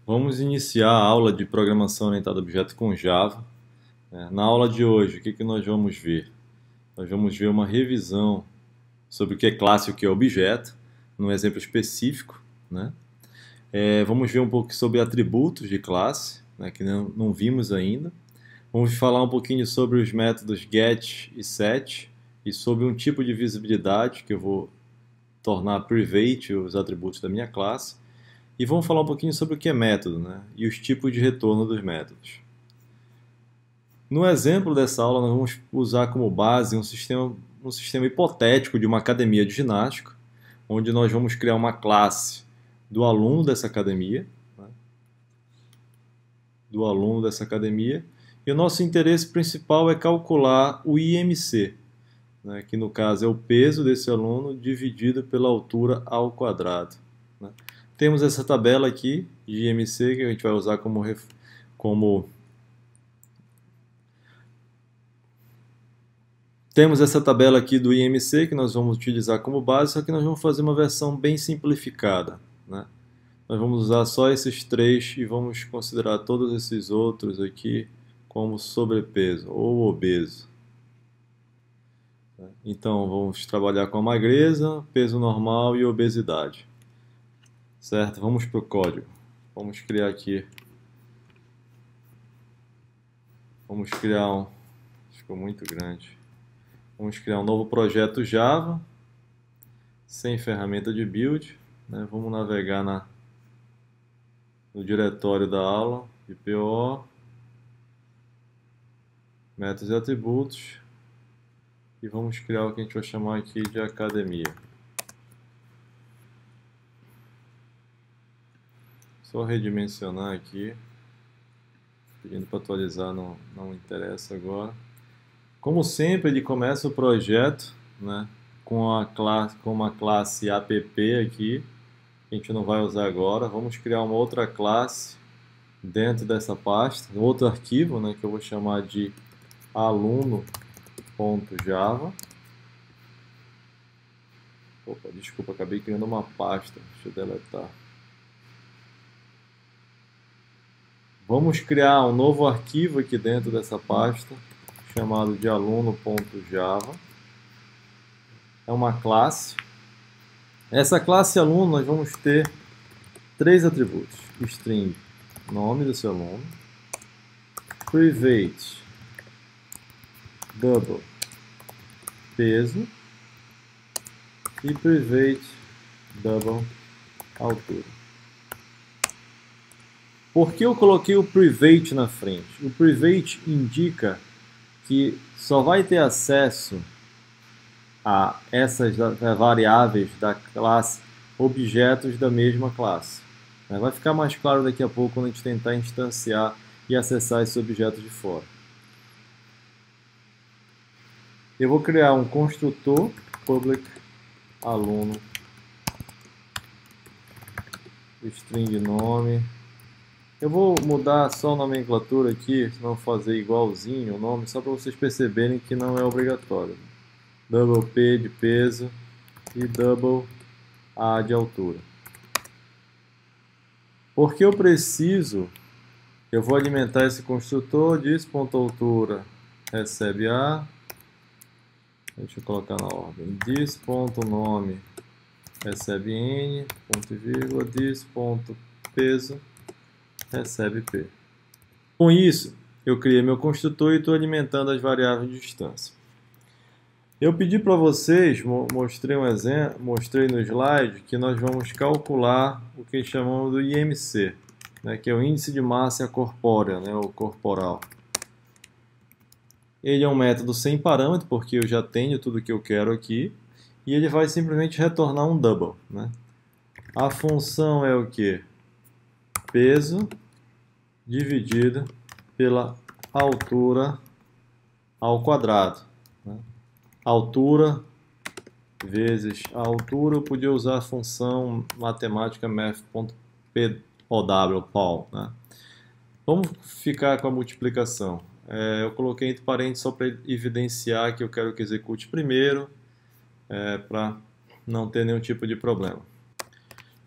Vamos iniciar a aula de programação orientada a objetos com Java. Na aula de hoje, o que nós vamos ver? Nós vamos ver uma revisão sobre o que é classe e o que é objeto, num exemplo específico, né? Vamos ver um pouco sobre atributos de classe, né, que não vimos ainda. Vamos falar um pouquinho sobre os métodos get e set e sobre um tipo de visibilidade que eu vou tornar private os atributos da minha classe. E vamos falar um pouquinho sobre o que é método, né, e os tipos de retorno dos métodos. No exemplo dessa aula, nós vamos usar como base um sistema hipotético de uma academia de ginástica, onde nós vamos criar uma classe do aluno dessa academia, né, e o nosso interesse principal é calcular o IMC, né, que no caso é o peso desse aluno dividido pela altura ao quadrado, né. Temos essa tabela aqui de IMC que a gente vai usar Temos essa tabela aqui do IMC que nós vamos utilizar como base, só que nós vamos fazer uma versão bem simplificada, né? Nós vamos usar só esses três e vamos considerar todos esses outros aqui como sobrepeso ou obeso. Então, vamos trabalhar com a magreza, peso normal e obesidade. Certo? Vamos para o código. Vamos criar aqui. Vamos criar um... Ficou muito grande. Vamos criar um novo projeto Java, sem ferramenta de build, né? Vamos navegar no diretório da aula, de PO, métodos e atributos, e vamos criar o que a gente vai chamar aqui de academia. Só redimensionar aqui, pedindo para atualizar, não interessa agora. Como sempre, ele começa o projeto, né, com uma classe app aqui, que a gente não vai usar agora. Vamos criar uma outra classe dentro dessa pasta, outro arquivo, né, que eu vou chamar de aluno.java. Opa, desculpa, acabei criando uma pasta, deixa eu deletar. Vamos criar um novo arquivo aqui dentro dessa pasta, chamado de aluno.java. É uma classe. Essa classe aluno nós vamos ter três atributos: string, nome do seu aluno, private, double, peso, e private, double, altura. Por que eu coloquei o private na frente? O private indica que só vai ter acesso a essas variáveis da classe objetos da mesma classe. Vai ficar mais claro daqui a pouco quando a gente tentar instanciar e acessar esses objetos de fora. Eu vou criar um construtor public aluno, string nome. Eu vou mudar só a nomenclatura aqui, não fazer igualzinho o nome, só para vocês perceberem que não é obrigatório. Double P de peso e double A de altura. Porque eu vou alimentar esse construtor, dis.altura recebe A, deixa eu colocar na ordem, dis.nome recebe N, ponto e vírgula, dis.peso recebe P. Com isso, eu criei meu construtor e estou alimentando as variáveis de distância. Eu pedi para vocês, mostrei um exemplo, mostrei no slide, que nós vamos calcular o que chamamos do IMC, né, que é o índice de massa corpórea, né, ou corporal. Ele é um método sem parâmetro, porque eu já tenho tudo que eu quero aqui, e ele vai simplesmente retornar um double, né? A função é o que? Peso dividido pela altura ao quadrado, né? Altura vezes a altura, eu podia usar a função matemática math.pow, né? Vamos ficar com a multiplicação. Eu coloquei entre parênteses só para evidenciar que eu quero que execute primeiro, para não ter nenhum tipo de problema.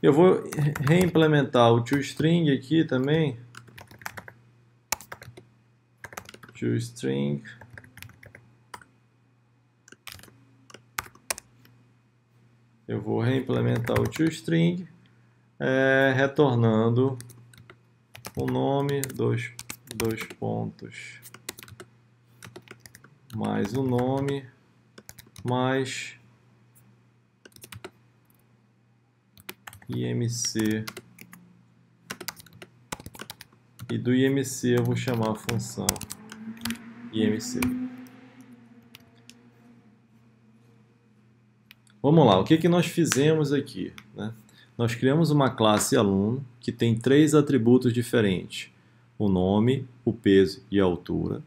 Eu vou reimplementar o toString aqui também. toString. Eu vou reimplementar o toString, retornando o nome, dois pontos, mais o nome, mais IMC. E do IMC eu vou chamar a função IMC. Vamos lá, o que nós fizemos aqui, né? Nós criamos uma classe aluno que tem 3 atributos diferentes: o nome, o peso e a altura.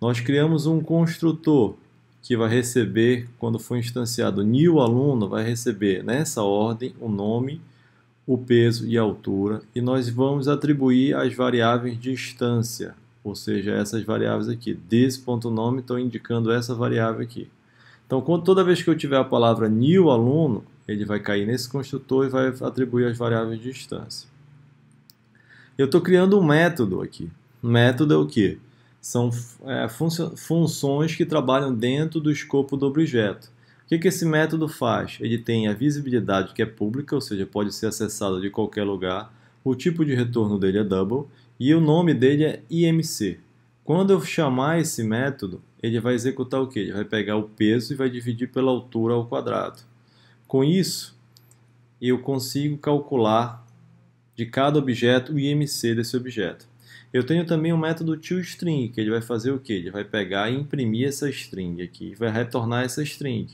Nós criamos um construtor que vai receber, quando for instanciado new aluno, vai receber nessa ordem o nome, o peso e a altura, e nós vamos atribuir as variáveis de instância, ou seja, essas variáveis aqui. This.nome estão indicando essa variável aqui. Então, toda vez que eu tiver a palavra new aluno, ele vai cair nesse construtor e vai atribuir as variáveis de instância. Eu estou criando um método aqui. Método é o quê? São funções que trabalham dentro do escopo do objeto. O que esse método faz? Ele tem a visibilidade que é pública, ou seja, pode ser acessada de qualquer lugar. O tipo de retorno dele é double e o nome dele é IMC. Quando eu chamar esse método, ele vai executar o quê? Ele vai pegar o peso e vai dividir pela altura ao quadrado. Com isso, eu consigo calcular de cada objeto o IMC desse objeto. Eu tenho também um método toString, que ele vai fazer o quê? Ele vai pegar e imprimir essa string aqui, e vai retornar essa string.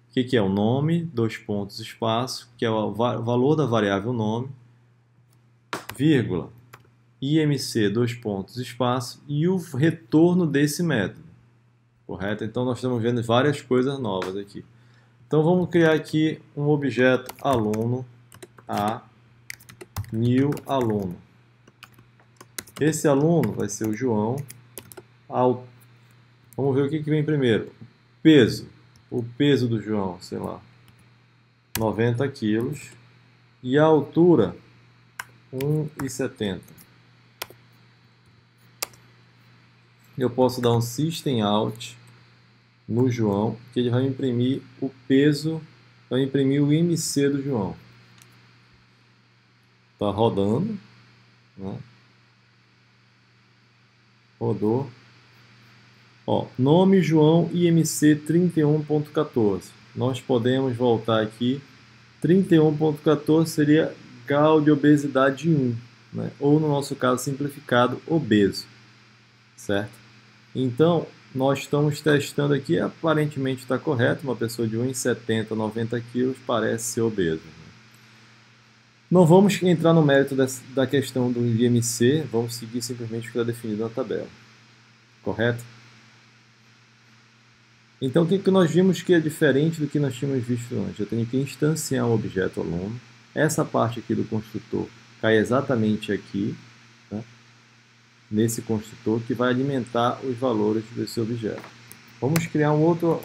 O que é o nome, dois pontos, espaço, que é o valor da variável nome, vírgula, IMC, dois pontos, espaço, e o retorno desse método. Correto? Então nós estamos vendo várias coisas novas aqui. Então vamos criar aqui um objeto aluno, new aluno. Esse aluno vai ser o João. Vamos ver o que vem primeiro. Peso. O peso do João, sei lá, 90 quilos. E a altura, 1,70. Eu posso dar um system out no João, que ele vai imprimir o peso, vai imprimir o IMC do João. Está rodando, né? Rodou. Ó, nome João IMC 31.14. Nós podemos voltar aqui. 31.14 seria grau de obesidade 1, né? Ou no nosso caso simplificado, obeso, certo? Então, nós estamos testando aqui, aparentemente está correto, uma pessoa de 1,70, 90 quilos parece ser obeso. Não vamos entrar no mérito da questão do IMC, vamos seguir simplesmente o que está definido na tabela, correto? Então, o que nós vimos que é diferente do que nós tínhamos visto antes? Eu tenho que instanciar um objeto aluno, essa parte aqui do construtor cai exatamente aqui, né? Nesse construtor que vai alimentar os valores desse objeto. Vamos criar um outro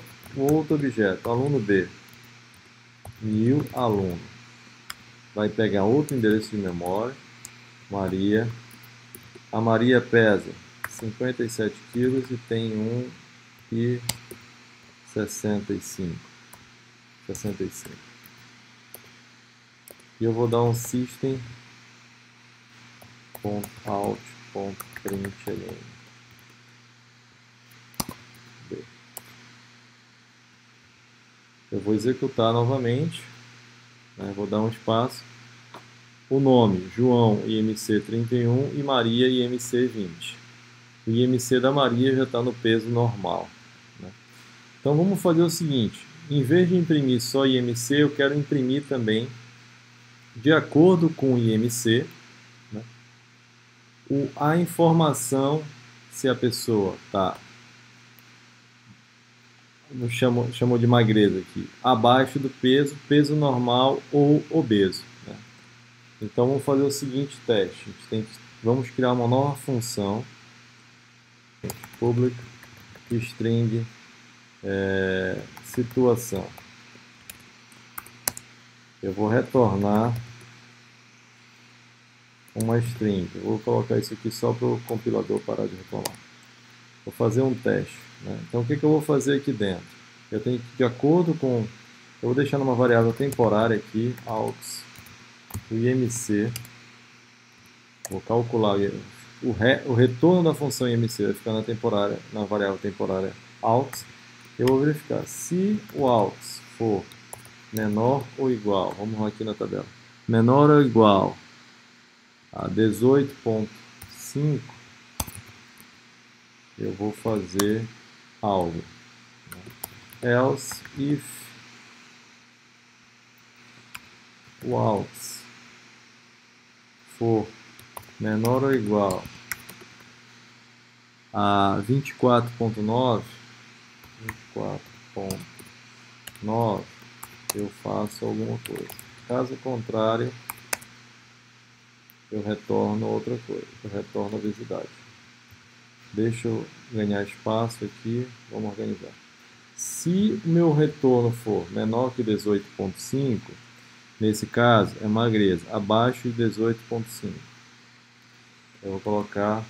objeto, aluno B, new aluno. Vai pegar outro endereço de memória, Maria. A Maria pesa 57 quilos e tem 1,65. E eu vou dar um system.out.println. Eu vou executar novamente, né? Vou dar um espaço. O nome, João IMC 31 e Maria IMC 20. O IMC da Maria já está no peso normal, né? Então vamos fazer o seguinte, em vez de imprimir só IMC, eu quero imprimir também, de acordo com o IMC, né, a informação se a pessoa está, chamou de magreza aqui, abaixo do peso, peso normal ou obeso, né? Então vamos fazer o seguinte teste, vamos criar uma nova função, public string situação. Eu vou retornar uma string. Eu vou colocar isso aqui só para o compilador parar de reclamar. Vou fazer um teste, né? Então o que eu vou fazer aqui dentro? Eu tenho que, de acordo com... Eu vou deixar numa variável temporária aqui, aux, o IMC. Vou calcular o retorno da função IMC, vai ficar na variável temporária aux. Eu vou verificar se o aux for menor ou igual, vamos aqui na tabela, menor ou igual a 18.5, eu vou fazer algo. Else if o aux for menor ou igual a 24.9, eu faço alguma coisa. Caso contrário, eu retorno outra coisa, eu retorno a obesidade. Deixa eu ganhar espaço aqui, vamos organizar. Se o meu retorno for menor que 18.5, nesse caso é magreza, abaixo de 18.5. Eu vou colocar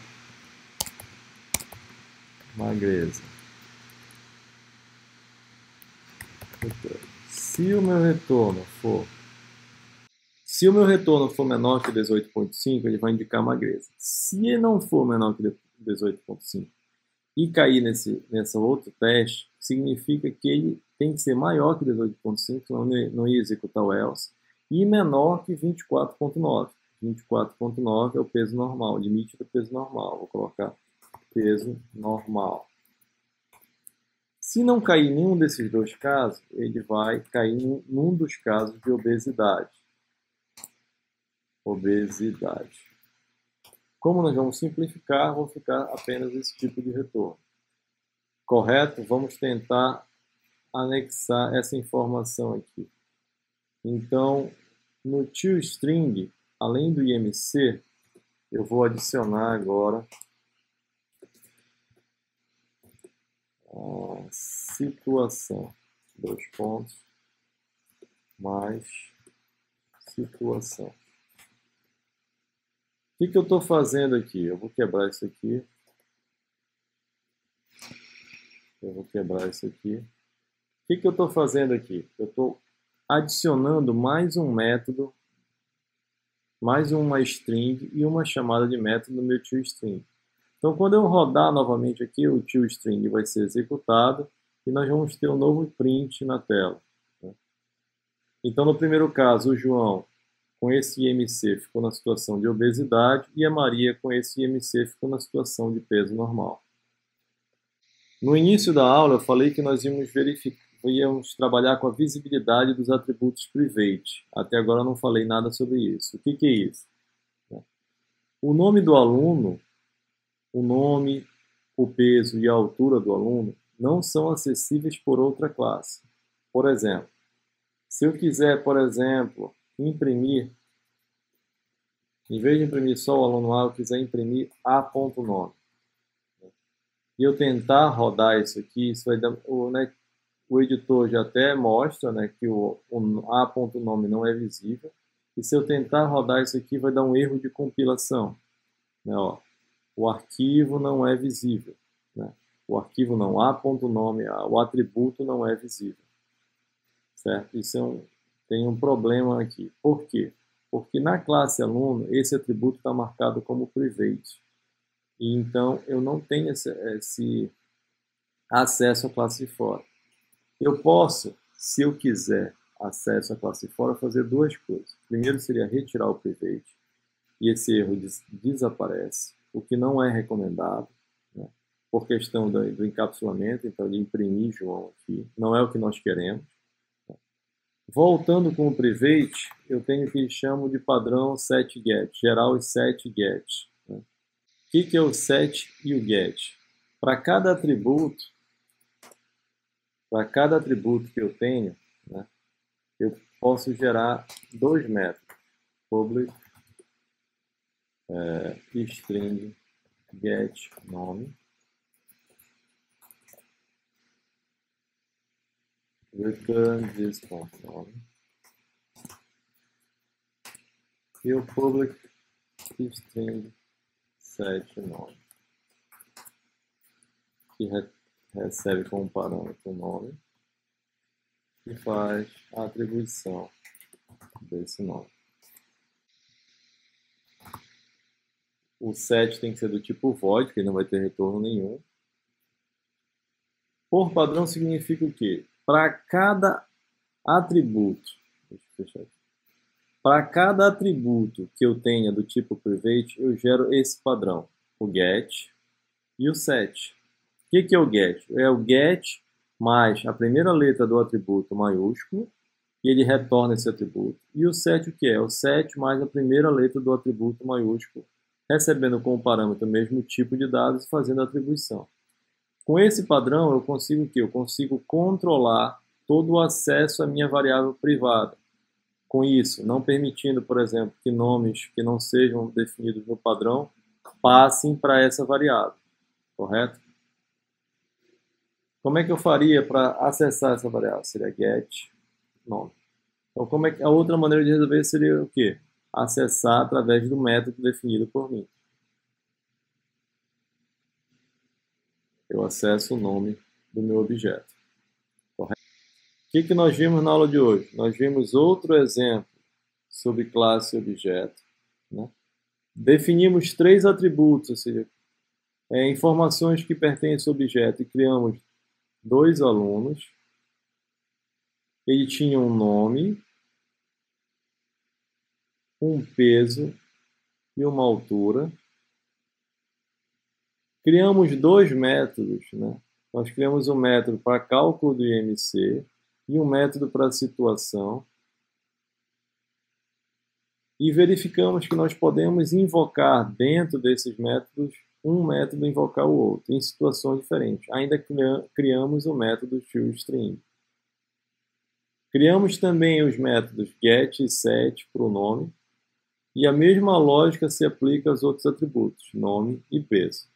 magreza. Se o meu retorno for menor que 18.5, ele vai indicar magreza. Se não for menor que 18.5 e cair nesse outro teste, significa que ele tem que ser maior que 18.5, senão não ia executar o else, e menor que 24.9. 24.9 é o peso normal, o limite do peso normal. Vou colocar peso normal. Se não cair em nenhum desses dois casos, ele vai cair num dos casos de obesidade. Obesidade. Como nós vamos simplificar, vou ficar apenas esse tipo de retorno. Correto? Vamos tentar anexar essa informação aqui. Então, no toString, além do IMC, eu vou adicionar agora a situação. 2 pontos, mais situação. O que eu estou fazendo aqui? Eu vou quebrar isso aqui. Eu vou quebrar isso aqui. O que eu estou fazendo aqui? Eu estou adicionando mais um método, mais uma string e uma chamada de método no meu toString. Então, quando eu rodar novamente aqui, o toString vai ser executado e nós vamos ter um novo print na tela. Então, no primeiro caso, o João, com esse IMC, ficou na situação de obesidade e a Maria, com esse IMC, ficou na situação de peso normal. No início da aula, eu falei que nós íamos trabalhar com a visibilidade dos atributos private. Até agora eu não falei nada sobre isso. O que é isso? O nome do aluno, o nome, o peso e a altura do aluno não são acessíveis por outra classe. Por exemplo, se eu quiser, por exemplo, imprimir, em vez de imprimir só o aluno A, eu quiser imprimir A.nome. E eu tentar rodar isso aqui, isso vai dar, o editor já até mostra, né, que o A.nome não é visível. E se eu tentar rodar isso aqui, vai dar um erro de compilação. Né, ó, o arquivo não é visível. Né? O arquivo não, A.nome, o atributo não é visível. Certo? Isso tem um problema aqui. Por quê? Porque na classe aluno, esse atributo está marcado como private. E então eu não tenho esse acesso à classe de fora. Eu posso, se eu quiser acesso à classe de fora, fazer duas coisas. Primeiro seria retirar o private, e esse erro desaparece, o que não é recomendado, né, por questão do encapsulamento, então de imprimir João aqui, não é o que nós queremos. Voltando com o private, eu tenho o que chamo de padrão setGet, geral e setGet. Né? O que é o set e o get? Para cada atributo que eu tenho, né, eu posso gerar dois métodos, public string get nome, return this.nome, e o public string set nome, que recebe como parâmetro o nome e faz a atribuição desse nome. O set tem que ser do tipo void, que ele não vai ter retorno nenhum. Por padrão significa o quê? Para cada atributo, deixa eu fechar aqui. Para cada atributo que eu tenha do tipo private, eu gero esse padrão, o get e o set. O que é o get? É o get mais a primeira letra do atributo maiúsculo, e ele retorna esse atributo. E o set o que é? É o set mais a primeira letra do atributo maiúsculo, recebendo como parâmetro o mesmo tipo de dados e fazendo a atribuição. Com esse padrão, eu consigo o quê? Eu consigo controlar todo o acesso à minha variável privada. Com isso, não permitindo, por exemplo, que nomes que não sejam definidos no padrão passem para essa variável, correto? Como é que eu faria para acessar essa variável? Seria get nome. Então, como é que a outra maneira de resolver seria o quê? Acessar através do método definido por mim. Eu acesso o nome do meu objeto. Correto? O que nós vimos na aula de hoje? Nós vimos outro exemplo sobre classe e objeto, né? Definimos 3 atributos, ou seja, informações que pertencem ao objeto, e criamos 2 alunos. Ele tinha um nome, um peso e uma altura. Criamos 2 métodos, né? Nós criamos um método para cálculo do IMC e um método para situação. E verificamos que nós podemos invocar dentro desses métodos, um método invocar o outro, em situações diferentes. Ainda criamos o método toString. Criamos também os métodos get e set para o nome, e a mesma lógica se aplica aos outros atributos, nome e peso.